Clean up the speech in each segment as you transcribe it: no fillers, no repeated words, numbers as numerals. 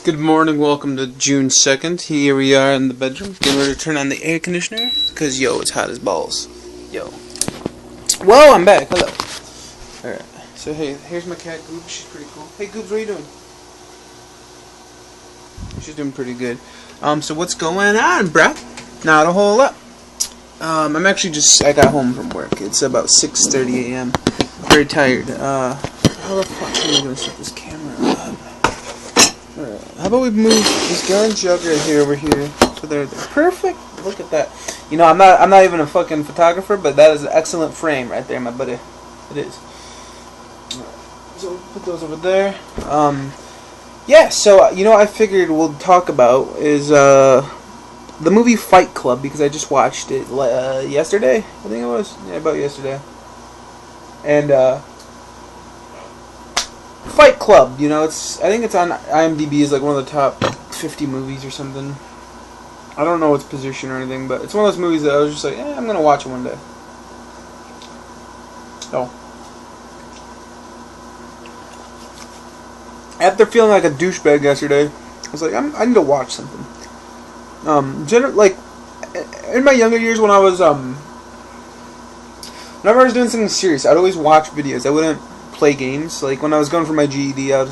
Good morning, welcome to June 2nd. Here we are in the bedroom, getting ready to turn on the air conditioner, because, yo, it's hot as balls. Yo. Whoa, I'm back, hello. Alright, so hey, here's my cat, Goobs, she's pretty cool. Hey, Goobs, what are you doing? She's doing pretty good. So what's going on, bruh? Not a whole lot. I'm actually I got home from work. It's about 6:30 a.m. Very tired. How the fuck am I gonna set this camera up? How about we move this gun jug right here over here? So they're perfect. Look at that. You know, I'm not even a fucking photographer, but that is an excellent frame right there, my buddy. It is. So we'll put those over there. Yeah. So you know, I figured we'll talk about is the movie Fight Club, because I just watched it yesterday. I think it was about yesterday. And Fight Club, you know, I think it's on IMDb as like one of the top 50 movies or something. I don't know its position or anything, but it's one of those movies that I was just like, I'm gonna watch it one day. So, after feeling like a douchebag yesterday, I was like, I need to watch something. Like in my younger years, when I was whenever I was doing something serious, I'd always watch videos. I wouldn't play games. Like when I was going for my GED, I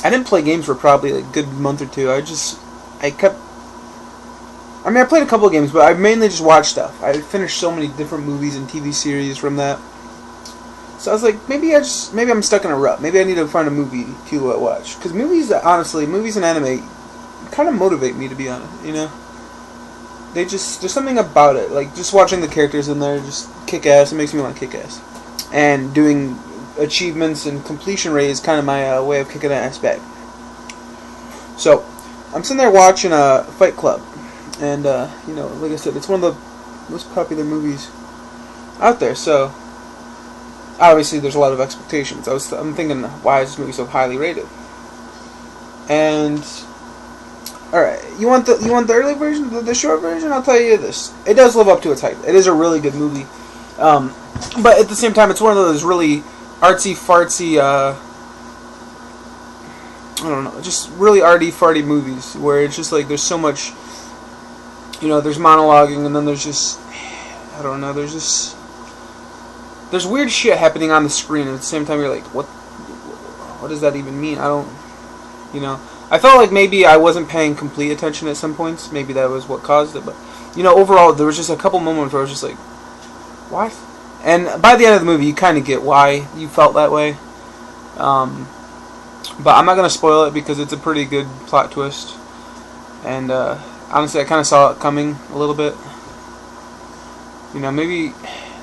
didn't play games for probably like a good month or two. I played a couple of games, but I mainly just watched stuff. I finished so many different movies and TV series from that. So I was like, maybe I'm stuck in a rut. Maybe I need to find a movie to watch. Because movies and anime kind of motivate me, to be honest. You know, there's something about it. Like just watching the characters in there just kick ass. It makes me want to kick ass. And doing achievements and completion rate is kind of my way of kicking ass back. So I'm sitting there watching Fight Club, and you know, like I said, it's one of the most popular movies out there. So obviously, there's a lot of expectations. I'm thinking, why is this movie so highly rated? And all right, you want the early version, the short version? I'll tell you this: it does live up to its hype. It is a really good movie. But at the same time, it's one of those really artsy-fartsy, I don't know, just really arty-farty movies where it's just like there's so much, you know, there's monologuing, and then there's just, I don't know, there's weird shit happening on the screen, and at the same time you're like, what does that even mean? You know, I felt like maybe I wasn't paying complete attention at some points. Maybe that was what caused it, but, you know, overall, there was just a couple moments where I was just like, why? And by the end of the movie, you kind of get why you felt that way. But I'm not going to spoil it because it's a pretty good plot twist. And honestly, I kind of saw it coming a little bit. You know, maybe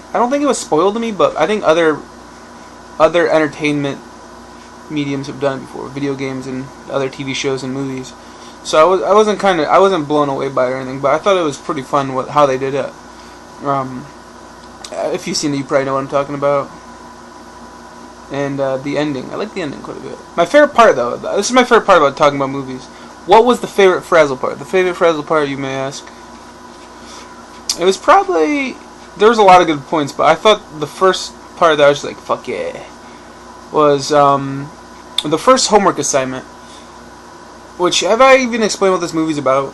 I don't think it was spoiled to me, but I think other entertainment mediums have done it before, video games and other TV shows and movies. So I wasn't blown away by it or anything, but I thought it was pretty fun how they did it. If you've seen it, you probably know what I'm talking about. And the ending. I like the ending quite a bit. My favorite part, though, this is my favorite part about talking about movies. What was the favorite Frazzle part? The favorite Frazzle part, you may ask. It was probably, there was a lot of good points, but I thought the first part that I was just like, fuck yeah, was the first homework assignment. Which, have I even explained what this movie's about?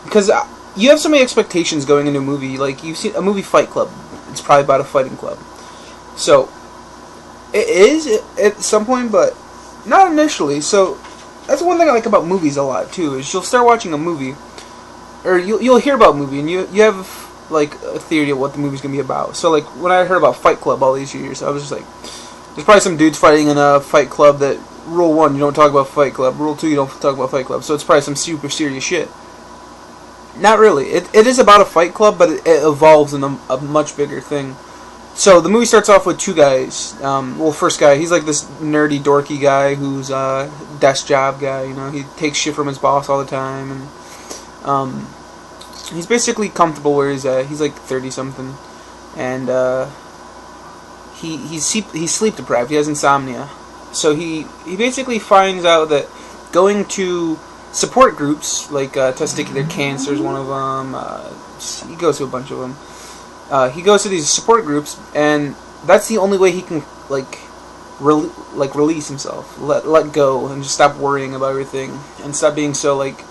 Because you have so many expectations going into a movie. Like, you've seen a movie Fight Club. It's probably about a fighting club. So, it is at some point, but not initially. So, that's one thing I like about movies a lot, too, is you'll start watching a movie, or you'll hear about a movie, and you have, like, a theory of what the movie's going to be about. So, like, when I heard about Fight Club all these years, I was just like, there's probably some dudes fighting in a Fight Club that, rule 1, you don't talk about Fight Club. Rule 2, you don't talk about Fight Club. So, it's probably some super serious shit. Not really. It is about a fight club, but it evolves in a much bigger thing. So the movie starts off with two guys. First guy, he's like this nerdy, dorky guy who's a desk job guy. You know, he takes shit from his boss all the time, and he's basically comfortable where he's at. He's like 30-something, and he's sleep deprived. He has insomnia. So he basically finds out that going to support groups, like testicular cancer is one of them. He goes to a bunch of them. He goes to these support groups, and that's the only way he can, like, release himself, let go, and just stop worrying about everything, and stop being so like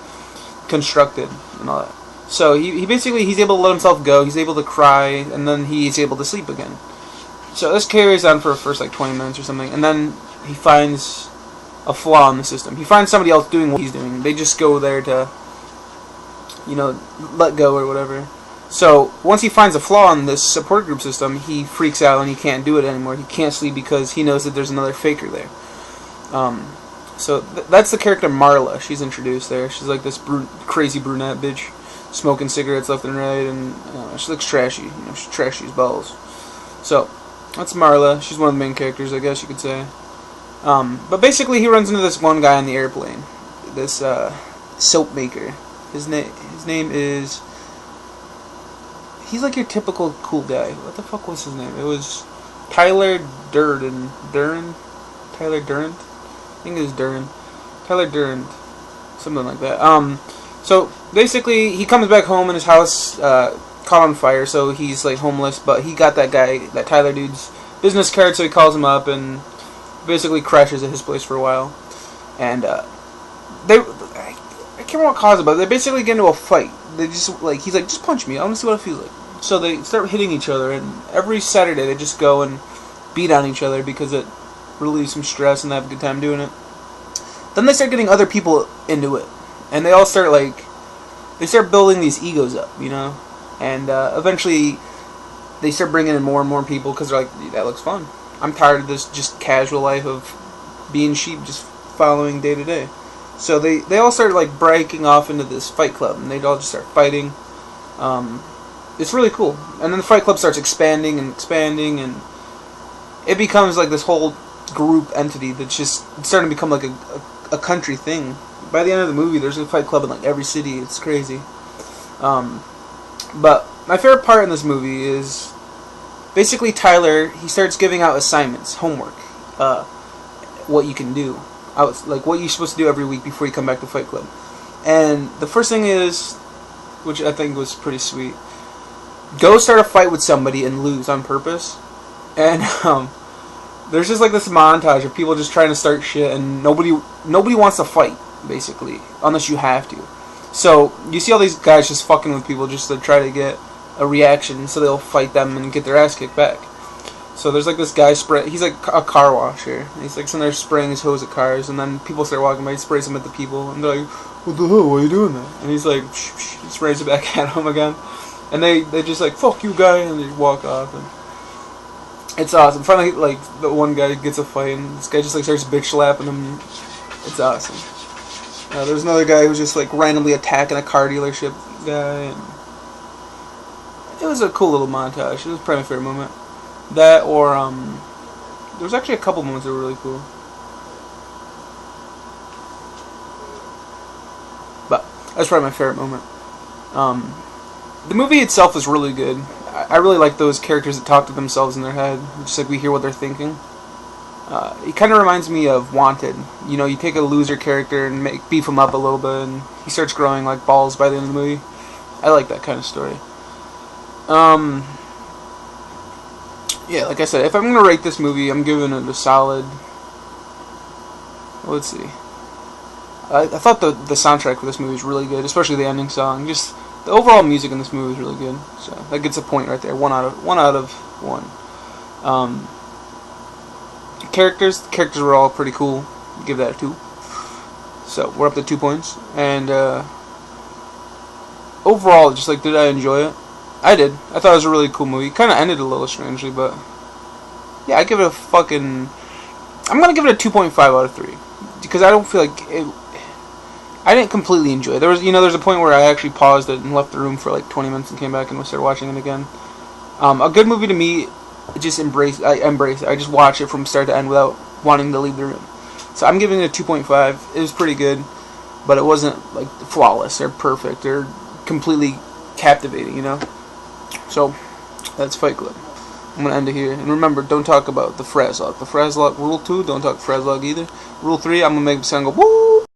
constructed and all that. So he basically he's able to let himself go. He's able to cry, and then he's able to sleep again. So this carries on for the first like 20 minutes or something, and then he finds a flaw in the system. He finds somebody else doing what he's doing. They just go there to, let go or whatever. So once he finds a flaw in this support group system, he freaks out and he can't do it anymore. He can't sleep because he knows that there's another faker there. So that's the character Marla. She's introduced there. She's like this crazy brunette bitch, smoking cigarettes left and right, and she looks trashy. She's trashy as balls. So that's Marla. She's one of the main characters, I guess you could say. But basically, he runs into this one guy on the airplane, this soap maker. His name is. He's like your typical cool guy. What the fuck was his name? It was Tyler Durden. Tyler Durden? I think it was Durden. Tyler Durden. Something like that. So basically, he comes back home and his house caught on fire, so he's like homeless, but he got that Tyler dude's business card, so he calls him up and basically crashes at his place for a while. And I can't remember what caused it, but they basically get into a fight. They just he's like, just punch me, I want to see what it feels like. So they start hitting each other, and every Saturday they just go and beat on each other because it relieves some stress and they have a good time doing it. Then they start getting other people into it, and they all start building these egos up, and eventually they start bringing in more and more people because they're like, that looks fun. I'm tired of this just casual life of being sheep, just following day to day. So they all start breaking off into this fight club, and they all just start fighting. It's really cool. And then the fight club starts expanding, and it becomes like this whole group entity that's just starting to become like a country thing. By the end of the movie, there's a fight club in every city. It's crazy. But my favorite part in this movie is basically Tyler. He starts giving out assignments, homework, what you can do. What you're supposed to do every week before you come back to Fight Club. And the first thing is, which I think was pretty sweet, go start a fight with somebody and lose on purpose. And there's just this montage of people just trying to start shit, and nobody wants to fight, basically, unless you have to. So you see all these guys just fucking with people just to try to get a reaction, so they'll fight them and get their ass kicked back. So there's this guy he's like a car washer. He's sitting there spraying his hose at cars, and then people start walking by, he sprays them at the people, and they're like, what the hell, why are you doing that? And he's like, shh, shh, he sprays it back at him again. And they just fuck you guy, and they walk off, and it's awesome. Finally, the one guy gets a fight, and this guy just starts bitch slapping him. It's awesome. There's another guy who's just randomly attacking a car dealership guy, and it was a cool little montage. It was probably my favorite moment. That or there was actually a couple moments that were really cool. But that's probably my favorite moment. The movie itself is really good. I really like those characters that talk to themselves in their head, just we hear what they're thinking. It kind of reminds me of Wanted. You take a loser character and beef him up a little bit, and he starts growing like balls by the end of the movie. I like that kind of story. Yeah, like I said, if I'm going to rate this movie, I'm giving it a solid... Let's see. I thought the soundtrack for this movie is really good, especially the ending song. Just the overall music in this movie is really good. So that gets a point right there. One out of one. The characters were all pretty cool. Give that a 2. So we're up to 2 points. And overall, just did I enjoy it? I did. I thought it was a really cool movie. Kind of ended a little strangely, but yeah, I give it a fucking... I'm gonna give it a 2.5 out of 3 because I don't feel like it... I didn't completely enjoy it. There's a point where I actually paused it and left the room for 20 minutes and came back and started watching it again. A good movie to me, I embrace it. I just watch it from start to end without wanting to leave the room. So I'm giving it a 2.5. It was pretty good, but it wasn't flawless or perfect or completely captivating, So, that's Fight Club. I'm going to end it here. And remember, don't talk about the Frazzlog. The Frazzlog, Rule 2, don't talk Frazzlog either. Rule 3, I'm going to make the sound go, woo!